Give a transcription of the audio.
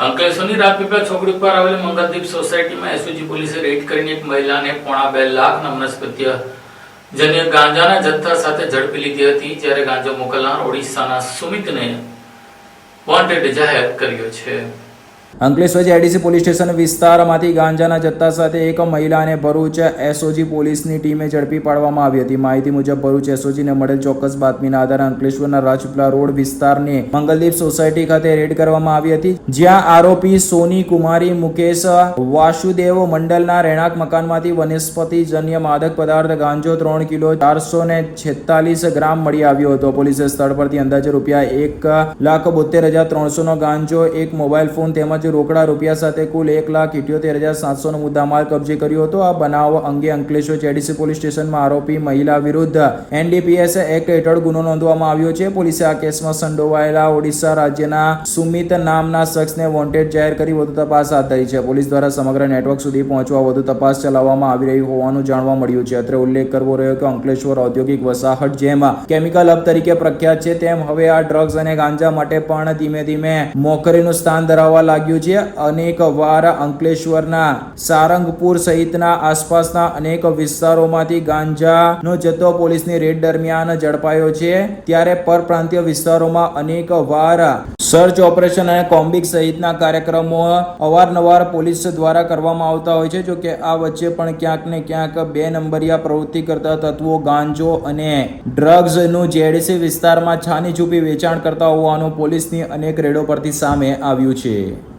અંકલેશ્વરની રાજપીપળા ચોકડી પર આવેલી મંગલદીપ સોસાયટીમાં એસઓજી પોલીસે રેડ કરીને એક મહિલાને 2.5 લાખના વનસ્પતિય જન્ય ગાંજાના જથ્થા સાથે ઝડપી લીધી હતી, જ્યારે ગાંજો મોકલનાર ઓડિશાના સુમિતને વોન્ટેડ જાહેર કર્યો છે. અંકલેશ્વર જેડીસી પોલીસ સ્ટેશન વિસ્તારમાંથી ગાંજાના જથ્થા સાથે એક મહિલાને ભરૂચ એસઓજી પોલીસની ટીમે ઝડપી પાડવામાં આવી હતી. માહિતી મુજબ ભરૂચ એસઓજીને મળેલ ચોક્કસ બાતમીના આધારે અંકલેશ્વરના રાજપીપળા રોડ વિસ્તારની મંગલદીપ સોસાયટી ખાતે રેડ કરવામાં આવી હતી, જ્યાં આરોપી સોની કુમારી મુકેશ વાસુદેવ મંડલના રહેણાંક મકાનમાંથી વનસ્પતિજન્ય માદક પદાર્થ ગાંજો 3 કિલો 446 ગ્રામ મળી આવ્યો હતો. પોલીસે સ્થળ પરથી અંદાજે ₹1,72,300 નો ગાંજો, એક મોબાઈલ ફોન તેમજ રોકડા રૂપિયા સાથે કુલ 1,78,700 નો મુદ્દામાલ કબજે કર્યો હતો. આ બનાવ અંગે અંકલેશ્વર જેડીસી પોલીસ સ્ટેશનમાં આરોપી મહિલા વિરુદ્ધ NDPS એક્ટ હેઠળ ગુનો નોંધવામાં આવ્યો છે. પોલીસે આ કેસમાં સંડોવાયેલા ઓડિશા રાજ્યના સુમિત નામના શખ્સને વોન્ટેડ જાહેર કરી વધુ તપાસ હાથ ધરી છે. પોલીસ દ્વારા સમગ્ર નેટવર્ક સુધી પહોંચવા વધુ તપાસ ચલાવવામાં આવી રહી હોવાનું જાણવા મળ્યું છે. અત્રે ઉલ્લેખ કરવો રહ્યો કે અંકલેશ્વર ઔદ્યોગિક વસાહત જેમ કેમિકલ હબ તરીકે પ્રખ્યાત છે, તેમ હવે આ ડ્રગ્સ અને ગાંજા માટે પણ ધીમે ધીમે મોખરેનું સ્થાન ધરાવવા લાગ્યું છે. અનેક વાર અંકલેશ્વરના સારંગપુર સહિતના આસપાસના અનેક વિસ્તારોમાંથી ગાંજાનો જથ્થો પોલીસની રેડ દરમિયાન ઝડપાયો છે, ત્યારે પરપ્રાંતીય વિસ્તારોમાં અનેક વાર સર્ચ ઓપરેશન અને કોમ્બિંગ સહિતના કાર્યક્રમો અવારનવાર પોલીસ દ્વારા કરવામાં આવતા હોય છે. જો કે આ વચ્ચે પણ ક્યાંક ને ક્યાંક 2 નંબરિયા પ્રવૃત્તિ કરતા તત્વો ગાંજો અને ડ્રગ્સનું જેડીસી વિસ્તારમાં છાની છુપી વેચાણ કરતા હોવાનું પોલીસની અનેક રેડો પરથી સામે આવ્યું છે.